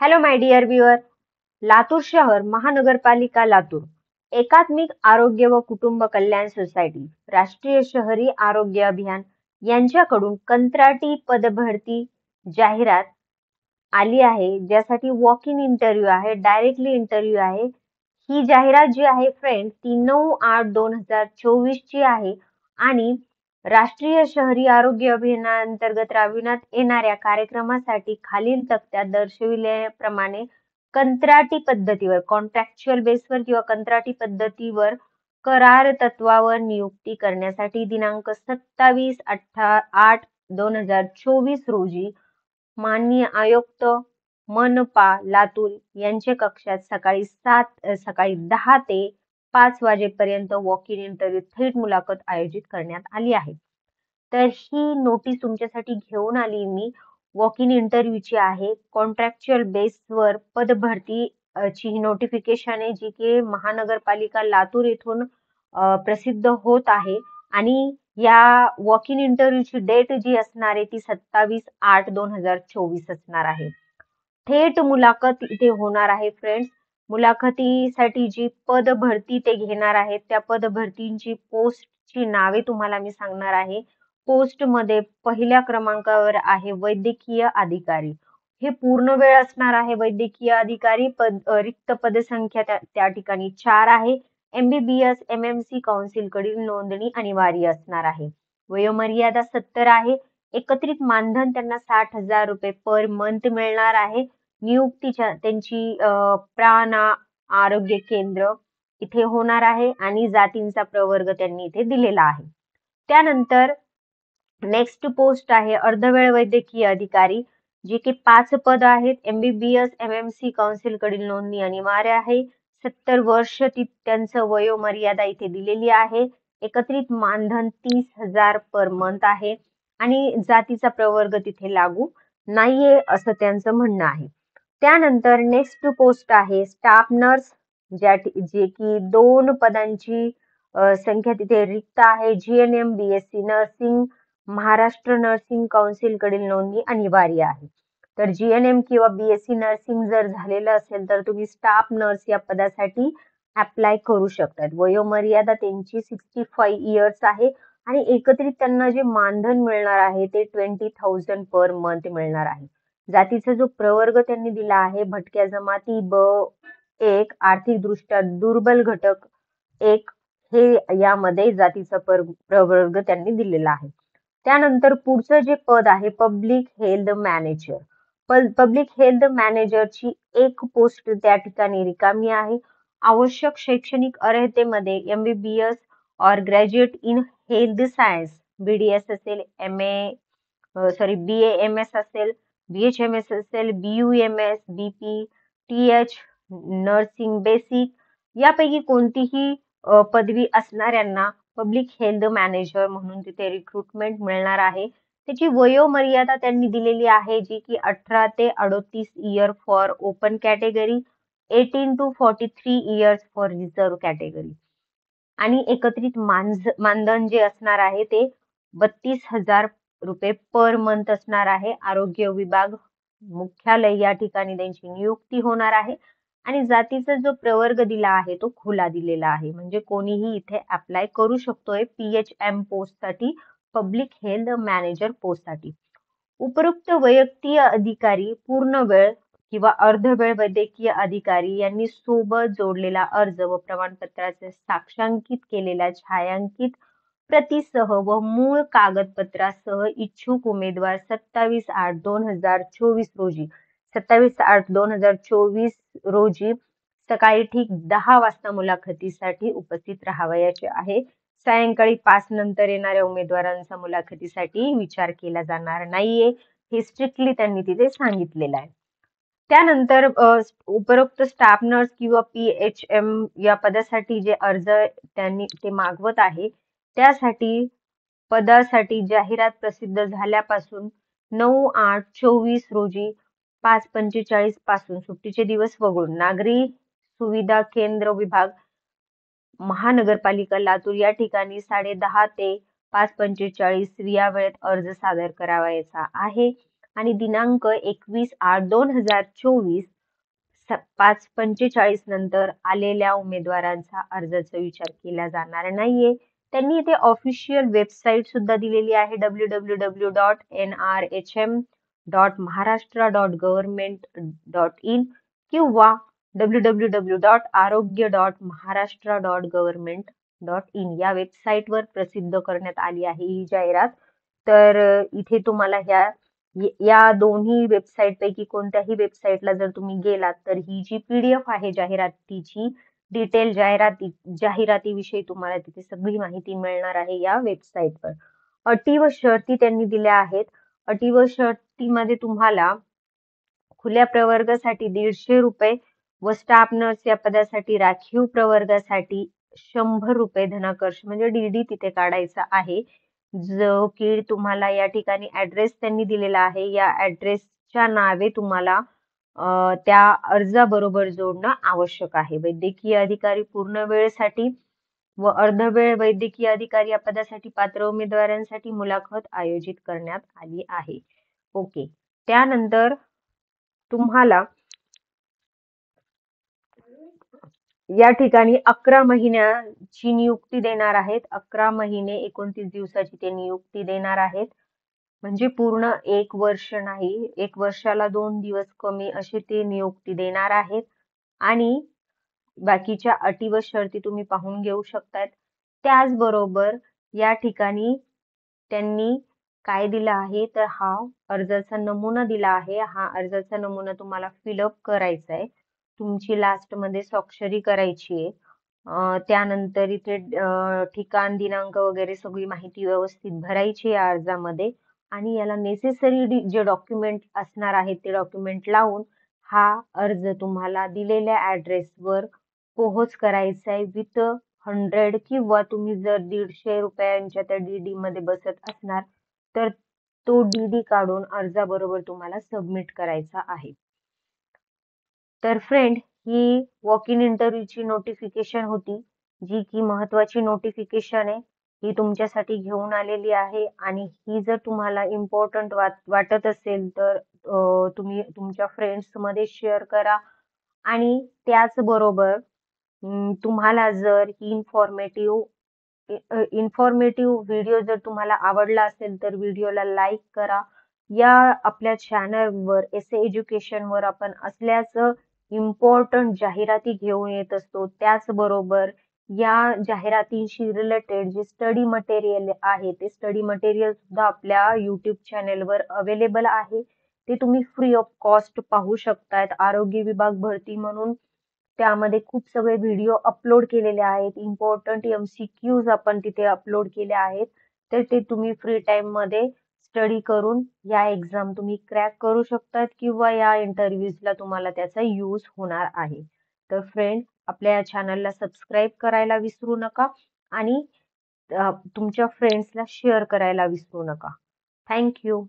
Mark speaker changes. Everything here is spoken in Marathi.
Speaker 1: Hello my dear viewer. Latur शहर महानगरपालिका लातूर, एकात्मिक आरोग्य व कुटुंब कल्याण सोसायटी, राष्ट्रीय शहरी आरोग्य अभियान यांच्याकडून कंत्राटी पदभरती जाहिरात आली आहे, ज्यासाठी वॉक इन इंटरव्ह्यू आहे, डायरेक्टली इंटरव्ह्यू आहे. ही जाहिरात जी आहे फ्रेंड, ती 9/8/2024 ची आहे आणि राष्ट्रीय शहरी आरोग्य अभियानांतर्गत राबविण्यात येणाऱ्या कार्यक्रमासाठी खालील तक्त्यात दर्शविल्याप्रमाणे कंत्राटी पद्धतीवर, कॉन्ट्रॅक्च्युअल बेसवर किंवा कंत्राटी पद्धतीवर करार तत्वावर नियुक्ती करण्यासाठी दिनांक 27/8/2024 रोजी माननीय आयुक्त मनपा लातूर यांचे कक्षात सकाळी 10 ते 5 वाजेपर्यंत वॉक इन इंटरव्ह्यू थेट मुलाखत आयोजित करण्यात आली आहे. तर ही नोटीस तुमच्यासाठी घेऊन आली मी. वॉक इन इंटरव्ह्यूची आहे. कॉन्ट्रॅक्च्युअल बेसवर पदभरती ची ही नोटिफिकेशन आहे, जी की महानगरपालिका लातूर येथून प्रसिद्ध होत आहे आणि या वॉक इन इंटरव्ह्यूची डेट जी असणार आहे ती 27/8/2024 असणार आहे. थेट मुलाखत इथे होणार आहे फ्रेंड्स. मुलाखतीसाठी जी पद भरती ते घेणार आहेत, त्या पद भरतींची पोस्टची नावे तुम्हाला मी सांगणार आहे. पोस्ट मध्ये पहिल्या क्रमांकावर आहे वैद्यकीय अधिकारी. हे पूर्ण वेळ असणार आहे. वैद्यकीय अधिकारी रिक्त पदसंख्या त्या ठिकाणी 4 आहे. MBBS MMC काउन्सिल कडील नोंदणी अनिवार्य असणार आहे. वयोमर्यादा 70 आहे. एकत्रित मानधन त्यांना 60,000 रुपये पर मंथ मिळणार आहे. नियुक्तीच्या त्यांची प्राण आरोग्य केंद्र इथे होणार आहे आणि जातींचा प्रवर्ग त्यांनी इथे दिलेला आहे. त्यानंतर नेक्स्ट पोस्ट आहे अर्धवेळ वैद्यकीय अधिकारी, जे की 5 पद आहेत. MBBS MMC काउन्सिल कडील नोंदणी अनिवार्य आहे. 70 वर्ष त्यांचं वयोमर्यादा इथे दिलेली आहे. एकत्रित मानधन 30,000 पर मंथ आहे आणि जातीचा प्रवर्ग तिथे लागू नाहीये असं त्यांचं म्हणणं आहे. त्यानंतर नेक्स्ट पोस्ट आहे स्टाफ नर्स, जे की 2 पदांची संख्या तिथे रिक्त आहे. GNM BSc nursing Maharashtra nursing council कडील नोंदणी अनिवार्य आहे. तर GNM किंवा BSc नर्सिंग जर झालेलं असेल तर तुम्ही स्टाफ नर्स या पदासाठी अप्लाय करू शकतात. वयोमर्यादा त्यांची 65 इयर्स आहे आणि एकत्रित त्यांना जे मानधन मिळणार आहे ते 20,000 पर मंथ मिळणार आहे. जातीचा जो प्रवर्ग त्यांनी दिला आहे भटक्या जमाती ब1, आर्थिक दृष्ट्या दुर्बल घटक 1, हे यामध्ये जातीचा प्रवर्ग त्यांनी दिलेला आहे. त्यानंतर पुढचं जे पद आहे public health manager. Public health मॅनेजरची एक पोस्ट त्या ठिकाणी रिकामी आहे. आवश्यक शैक्षणिक अर्हतेमध्ये MBBS और graduate in health science BDS असेल, BAMS असेल, BHMS असेल, BUMS, BP, TH, nursing basic यापैकी कोणतीही पदवी असणाऱ्यांना पब्लिक हेल्थ मॅनेजर म्हणून तिथे रिक्रुटमेंट मिळणार आहे. त्याची वयोमर्यादा त्यांनी दिलेली आहे, जी की 18 ते 38 year for open category, 18 to 43 years for reserve category आणि एकत्रित मानधन जे असणार आहे ते 32,000 रुपये पर मंथ असणार आहे. आरोग्य विभाग मुख्यालय या ठिकाणी त्यांची नियुक्ती होणार आहे आणि जातीचा जो प्रवर्ग दिला आहे तो खुला दिलेला आहे, म्हणजे कोणीही इथे अप्लाय करू शकतोय PHM पोस्ट साठी, पब्लिक हेल्थ मॅनेजर पोस्ट साठी. उपरोक्त वैयक्तिक अधिकारी, पूर्ण वेळ किंवा अर्धवेळ वैद्यकीय अधिकारी यांनी सोबत जोडलेला अर्ज व प्रमाणपत्राचे साक्षांकित केलेल्या छायांकित प्रतीसह व मूळ कागदपत्रासह इच्छुक उमेदवार 27/8/2024 रोजी सकाळी ठीक 10 वाजता मुलाखतीसाठी उपस्थित राहावयाचे आहे. सायंकाळी 5 नंतर येणाऱ्या उमेदवारांचा मुलाखतीसाठी विचार केला जाणार नाहीये, हे स्ट्रिक्टली त्यांनी तिथे सांगितलेलं आहे. त्यानंतर उपरोक्त स्टाफ नर्स किंवा PHM या पदासाठी जे अर्ज त्यांनी ते मागवत आहे, त्यासाठी पदासाठी जाहिरात प्रसिद्ध झाल्यापासून 9/8/24 रोजी 5:45 पासून सुट्टीचे दिवस वगळून नागरी सुविधा केंद्र विभाग महानगरपालिका लातूर या ठिकाणी 10:30 ते 5:45 या वेळेत अर्ज सादर करावयाचा आहे. आणि दिनांक 21/8/2024 5:45 नंतर आलेल्या उमेदवारांचा अर्जाचा विचार केला जाणार नाहीये. त्यांनी इथे ऑफिशियल वेबसाईट सुद्धा दिलेली आहे www.nrhm.maharashtra.government.in किंवा www.arogya.maharashtra.government.in या वेबसाईटवर प्रसिद्ध करण्यात आली आहे ही जाहिरात. तर इथे तुम्हाला या दोन्ही वेबसाईट पैकी कोणत्याही वेबसाईटला जर तुम्ही गेलात तर ही जी PDF आहे जाहिरातीची डिटेल जाहिरातीविषयी तुम्हाला तिथे सगळी माहिती मिळणार आहे या वेबसाईटवर. अटी व शर्ती त्यांनी दिल्या आहेत. अटी व शर्तीमध्ये तुम्हाला खुल्या प्रवर्गासाठी 150 रुपये व स्टाफ नर्स या पदासाठी राखीव प्रवर्गासाठी 100 रुपये धनाकर्ष म्हणजे DD तिथे काढायचा आहे. जो की तुम्हाला या ठिकाणी ऍड्रेस त्यांनी दिलेला आहे. या ऍड्रेसच्या नावे तुम्हाला त्या अर्जाबरोबर जोडणं आवश्यक आहे. वैद्यकीय अधिकारी पूर्ण वेळेसाठी व अर्धवेळ वैद्यकीय अधिकारी या पदासाठी पात्र उमेदवारांसाठी मुलाखत आयोजित करण्यात आली आहे. ओके. त्यानंतर तुम्हाला या ठिकाणी 11 महिन्याची नियुक्ती देणार आहेत. 11 महिने 29 दिवसाची ते नियुक्ती देणार आहेत. म्हणजे पूर्ण 1 वर्ष नाही, 1 वर्षाला 2 दिवस कमी अशी ते नियुक्ती देणार आहेत. आणि बाकीच्या अटी व शर्ती तुम्ही पाहून घेऊ शकतात. त्याचबरोबर या ठिकाणी त्यांनी काय दिलं आहे तर हा अर्जाचा नमुना दिला आहे. हा अर्जाचा नमुना तुम्हाला फिलअप करायचा आहे. तुमची लास्ट मध्ये स्वाक्षरी करायची आहे. त्यानंतर इथे ठिकाण दिनांक वगैरे सगळी माहिती व्यवस्थित भरायची आहे अर्जामध्ये आणि याला नेसेसरी जे डॉक्युमेंट असणार आहेत ते डॉक्युमेंट लावून हा अर्ज तुम्हाला दिलेल्या ऍड्रेसवर पोहोच करायचा आहे विथ 100 किंवा तुम्ही जर 150 रुपयांच्या त्या DD मध्ये बसत असणार तर तो DD काढून अर्जाबरोबर तुम्हाला सबमिट करायचा आहे. तर फ्रेंड ही वॉक इन इंटरव्ह्यूची नोटिफिकेशन होती जी की महत्वाची नोटिफिकेशन आहे. ही तुमच्यासाठी घेऊन आलेली आहे आणि ही जर तुम्हाला इम्पॉर्टंट वाटत असेल तर तुम्ही तुमच्या फ्रेंड्स मध्ये शेअर करा आणि त्याचबरोबर तुम्हाला जर ही इन्फॉर्मेटिव्ह व्हिडिओ जर तुम्हाला आवडला असेल तर व्हिडिओला लाईक करा. या आपल्या चॅनलवर एसए एज्युकेशन वर आपण असल्याच इम्पॉर्टंट जाहिराती घेऊन येत असतो. त्याचबरोबर या जाहिरातींशी रिलेटेड जे स्टडी मटेरियल आहे ते स्टडी मटेरियल सुद्धा आपल्या YouTube चॅनेलवर अवेलेबल आहे. ते तुम्ही फ्री ऑफ कॉस्ट पाहू शकतात. आरोग्य विभाग भरती म्हणून त्यामध्ये खूप सगळे व्हिडिओ अपलोड केलेले आहेत. इम्पॉर्टंट MCQs आपण तिथे अपलोड केले आहेत. तर ते तुम्ही फ्री टाइम मध्ये स्टडी करून या एक्झाम तुम्ही क्रॅक करू शकतात किंवा या इंटरव्ह्यूजला तुम्हाला त्याचा यूज होणार आहे. तर फ्रेंड आपल्या या चॅनलला सबस्क्राईब करायला विसरू नका आणि तुमच्या फ्रेंड्सला शेअर करायला विसरू नका. थँक्यू.